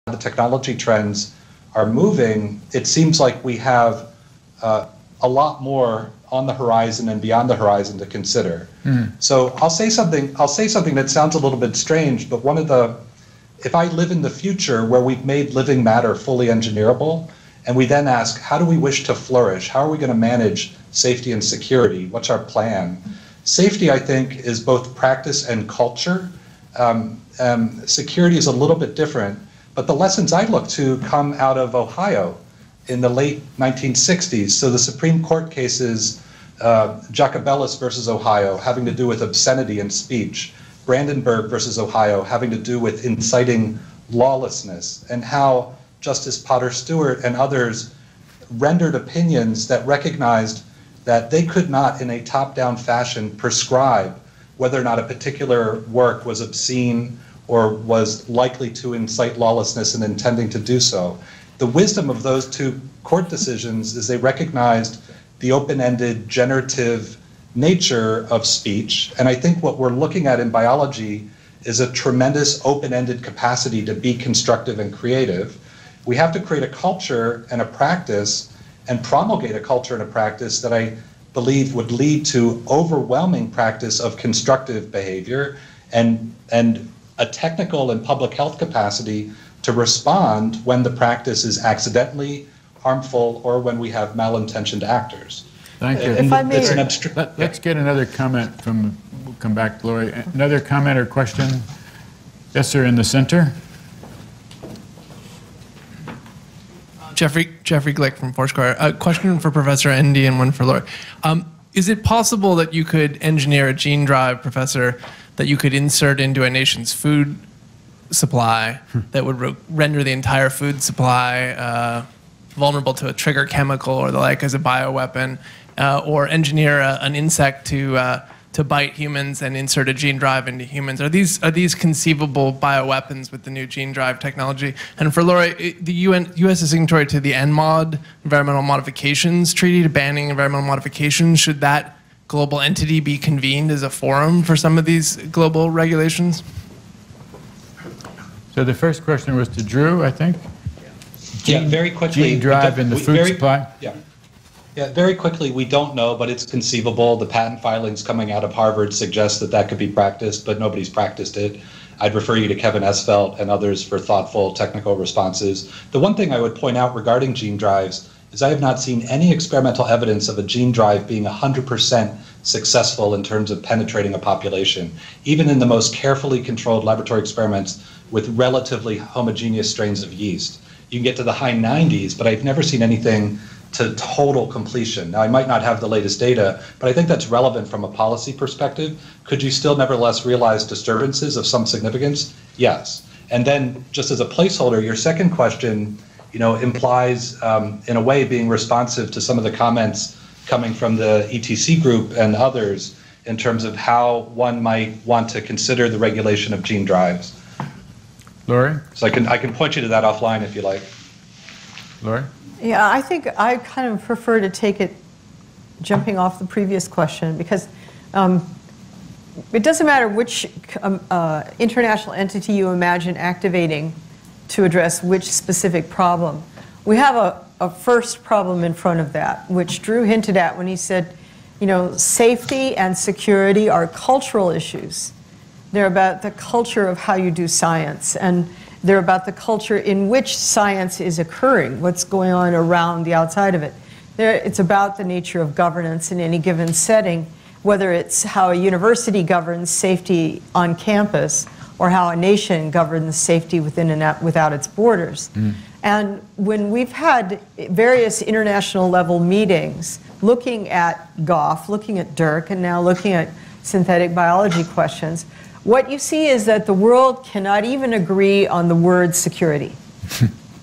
the technology trends are moving, it seems like we have a lot more on the horizon and beyond the horizon to consider. So I'll say something that sounds a little bit strange, but if I live in the future where we've made living matter fully engineerable, and we then ask, how do we wish to flourish? How are we going to manage safety and security? What's our plan? Safety, I think, is both practice and culture. Security is a little bit different, but the lessons I look to come out of Ohio in the late 1960s. So the Supreme Court cases, Jacobellis versus Ohio, having to do with obscenity in speech, Brandenburg versus Ohio, having to do with inciting lawlessness, and how Justice Potter Stewart and others rendered opinions that recognized that they could not, in a top-down fashion, prescribe whether or not a particular work was obscene or was likely to incite lawlessness and intending to do so. The wisdom of those two court decisions is they recognized the open-ended, generative nature of speech, and I think what we're looking at in biology is a tremendous open-ended capacity to be constructive and creative. We have to create a culture and a practice and promulgate a culture and a practice that I believe would lead to overwhelming practice of constructive behavior and a technical and public health capacity to respond when the practice is accidentally harmful or when we have malintentioned actors. Thank you. And If I may, let's get another comment from, we'll come back to Lori. Another comment or question? Yes, sir, in the center. Jeffrey Glick from Foursquare. A question for Professor Endy and one for Lori. Is it possible that you could engineer a gene drive, Professor, that you could insert into a nation's food supply that would render the entire food supply vulnerable to a trigger chemical or the like as a bioweapon, or engineer an insect to bite humans and insert a gene drive into humans? Are these conceivable bioweapons with the new gene drive technology? And for Lori, the U.S. is signatory to the NMOD, Environmental Modifications Treaty, to banning environmental modifications. Should that global entity be convened as a forum for some of these global regulations? So the first question was to Drew, I think. Yeah, very quickly. Gene drive in the food supply? Yeah, very quickly, we don't know, but it's conceivable. The patent filings coming out of Harvard suggest that that could be practiced, but nobody's practiced it. I'd refer you to Kevin Esvelt and others for thoughtful technical responses. The one thing I would point out regarding gene drives is I have not seen any experimental evidence of a gene drive being 100% successful in terms of penetrating a population, even in the most carefully controlled laboratory experiments with relatively homogeneous strains of yeast. You can get to the high 90s, but I've never seen anything to total completion. Now, I might not have the latest data, but I think that's relevant from a policy perspective. Could you still nevertheless realize disturbances of some significance? Yes. And then, just as a placeholder, your second question, implies, in a way, being responsive to some of the comments coming from the ETC group and others in terms of how one might want to consider the regulation of gene drives. Lori? So I can point you to that offline if you like. Lori? Yeah, I think I kind of prefer to take it jumping off the previous question, because it doesn't matter which international entity you imagine activating to address which specific problem. We have a first problem in front of that, which Drew hinted at when he said, safety and security are cultural issues. They're about the culture of how you do science, and they're about the culture in which science is occurring, what's going on around the outside of it. It's about the nature of governance in any given setting, whether it's how a university governs safety on campus or how a nation governs safety within and without its borders. And when we've had various international level meetings looking at Goff, looking at Dirk, and now looking at synthetic biology questions, what you see is that the world cannot even agree on the word security,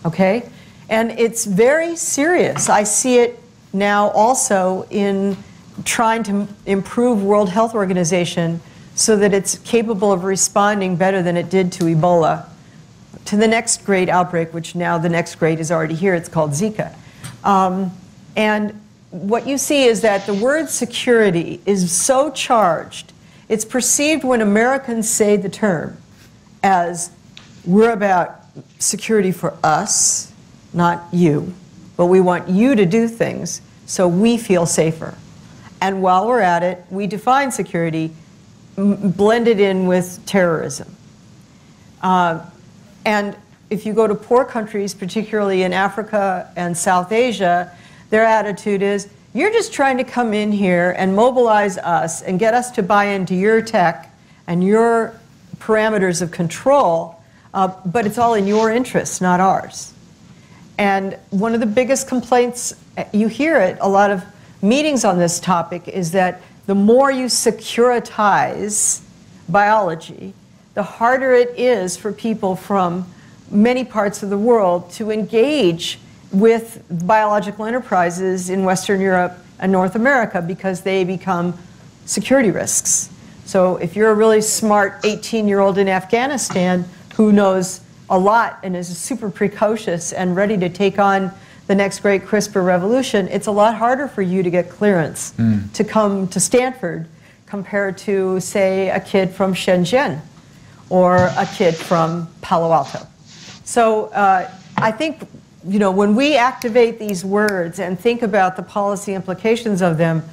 okay? And it's very serious. I see it now also in trying to improve World Health Organization so that it's capable of responding better than it did to Ebola, to the next great outbreak, which now the next great is already here. It's called Zika. And what you see is that the word security is so charged. It's perceived when Americans say the term as we're about security for us, not you, but we want you to do things so we feel safer. And while we're at it, we define security blended in with terrorism. And if you go to poor countries, particularly in Africa and South Asia, their attitude is, you're just trying to come in here and mobilize us and get us to buy into your tech and your parameters of control, but it's all in your interests, not ours. And one of the biggest complaints, you hear at a lot of meetings on this topic, is that the more you securitize biology, the harder it is for people from many parts of the world to engage with biological enterprises in Western Europe and North America, because they become security risks. So if you're a really smart 18-year-old in Afghanistan who knows a lot and is super precocious and ready to take on the next great CRISPR revolution, it's a lot harder for you to get clearance to come to Stanford compared to, say, a kid from Shenzhen or a kid from Palo Alto. So I think, when we activate these words and think about the policy implications of them,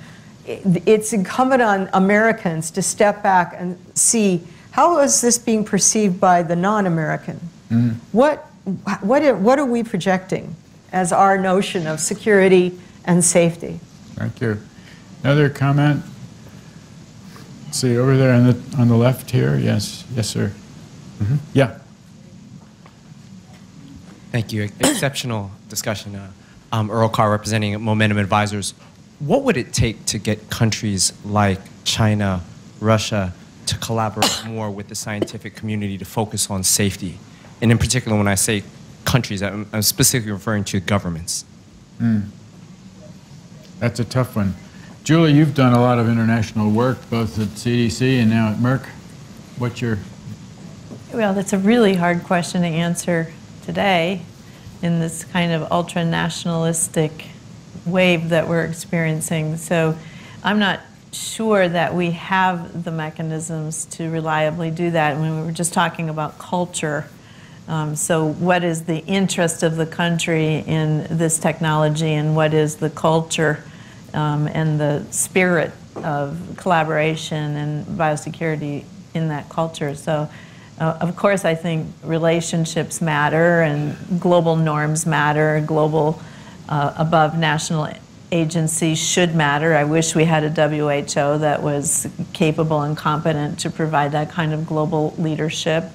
it's incumbent on Americans to step back and see, how is this being perceived by the non-American? What are we projecting as our notion of security and safety? Thank you. Another comment? Let's see, over there on the left here. Yes, sir. Yeah. Thank you. Exceptional discussion. Earl Carr representing Momentum Advisors. What would it take to get countries like China, Russia, to collaborate more with the scientific community to focus on safety? And in particular, when I say countries, I'm specifically referring to governments. That's a tough one. Julie, you've done a lot of international work, both at CDC and now at Merck. What's your... Well, that's a really hard question to answer today in this kind of ultra-nationalistic wave that we're experiencing. So I'm not sure that we have the mechanisms to reliably do that. When we were just talking about culture, so what is the interest of the country in this technology, and what is the culture and the spirit of collaboration and biosecurity in that culture? So of course, I think relationships matter and global norms matter. Global above national agencies should matter. I wish we had a WHO that was capable and competent to provide that kind of global leadership.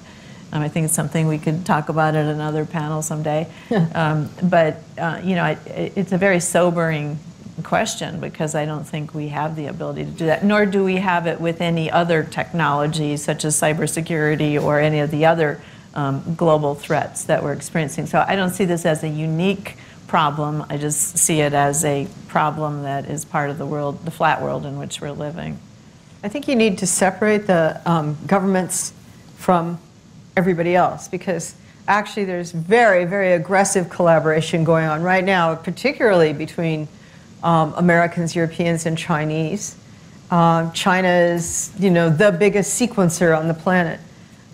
I think it's something we could talk about at another panel someday. But it's a very sobering question, because I don't think we have the ability to do that, nor do we have it with any other technology such as cybersecurity or any of the other global threats that we're experiencing. So I don't see this as a unique problem. I just see it as a problem that is part of the world, the flat world in which we're living. I think you need to separate the governments from everybody else, because actually there's very, very aggressive collaboration going on right now, particularly between Americans, Europeans, and Chinese. China is, the biggest sequencer on the planet,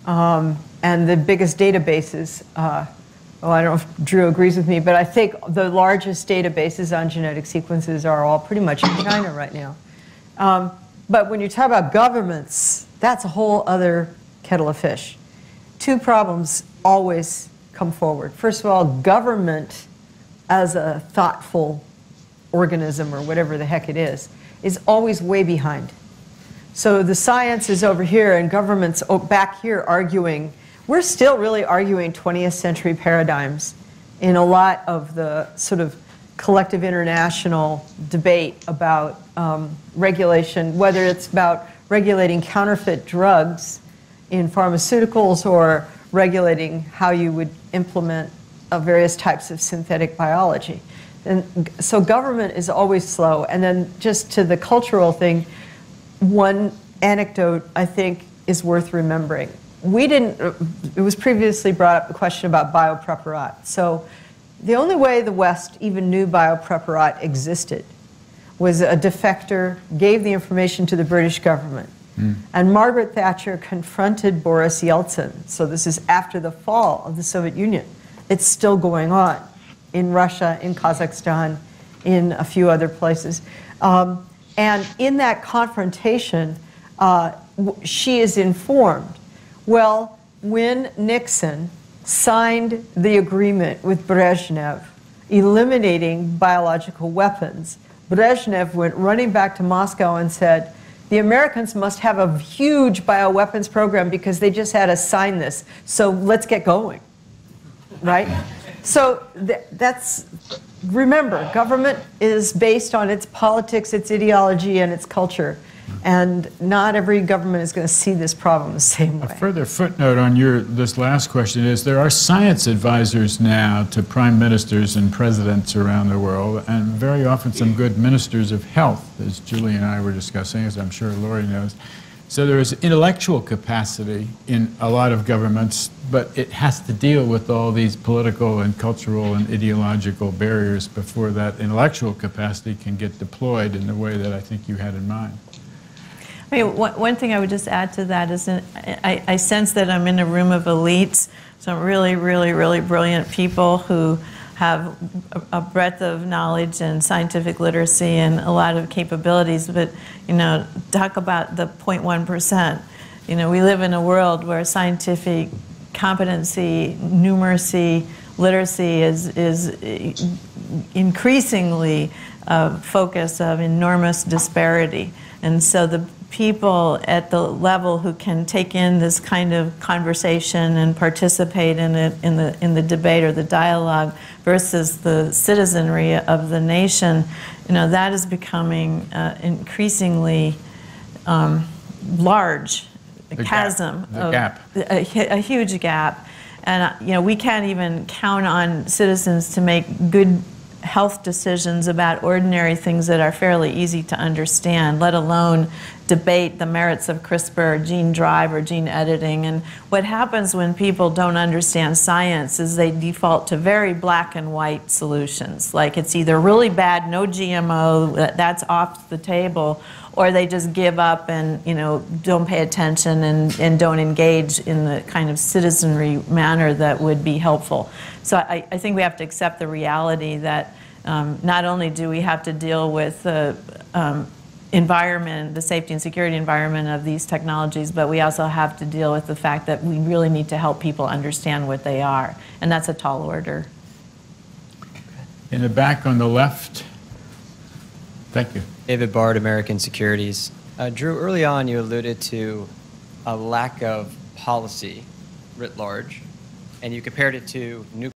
and the biggest databases. Well, I don't know if Drew agrees with me, but I think the largest databases on genetic sequences are all pretty much in China right now. But when you talk about governments, that's a whole other kettle of fish. Two problems always come forward. First of all, government as a thoughtful organism, or whatever the heck it is always way behind. So the science is over here and government's back here arguing. We're still really arguing 20th century paradigms in a lot of the sort of collective international debate about regulation, whether it's about regulating counterfeit drugs in pharmaceuticals or regulating how you would implement various types of synthetic biology. And so government is always slow. And then just to the cultural thing, one anecdote I think is worth remembering. It was previously brought up the question about biopreparat. So the only way the West even knew biopreparat existed was a defector gave the information to the British government. And Margaret Thatcher confronted Boris Yeltsin. So this is after the fall of the Soviet Union. It's still going on in Russia, in Kazakhstan, in a few other places. And in that confrontation, she is informed. Well, when Nixon signed the agreement with Brezhnev, eliminating biological weapons, Brezhnev went running back to Moscow and said, the Americans must have a huge bioweapons program because they just had us sign this, so let's get going, right? So that's, remember, government is based on its politics, its ideology, and its culture. And not every government is going to see this problem the same way. A further footnote on this last question is there are science advisors now to prime ministers and presidents around the world, and very often some good ministers of health, as Julie and I were discussing, as I'm sure Lori knows. So there is intellectual capacity in a lot of governments, but it has to deal with all these political and cultural and ideological barriers before that intellectual capacity can get deployed in the way that I think you had in mind. I mean, one thing I would just add to that is I sense that I'm in a room of elites, some really, really, really brilliant people who have a breadth of knowledge and scientific literacy and a lot of capabilities, but, you know, talk about the 0.1%. You know, we live in a world where scientific competency, numeracy, literacy is increasingly a focus of enormous disparity. And so the people at the level who can take in this kind of conversation and participate in it in the debate or the dialogue versus the citizenry of the nation, you know, that is becoming increasingly large, a chasm, a huge gap. And you know, we can't even count on citizens to make good health decisions about ordinary things that are fairly easy to understand, let alone debate the merits of CRISPR or gene drive or gene editing. And what happens when people don't understand science is they default to very black and white solutions. Like it's either really bad, no GMO, that's off the table, or they just give up and, you know, don't pay attention and don't engage in the kind of citizenry manner that would be helpful. So I think we have to accept the reality that not only do we have to deal with the environment, the safety and security environment of these technologies, but we also have to deal with the fact that we really need to help people understand what they are. And that's a tall order. In the back on the left. Thank you. David Bard, American Securities. Drew, early on you alluded to a lack of policy writ large, and you compared it to nuclear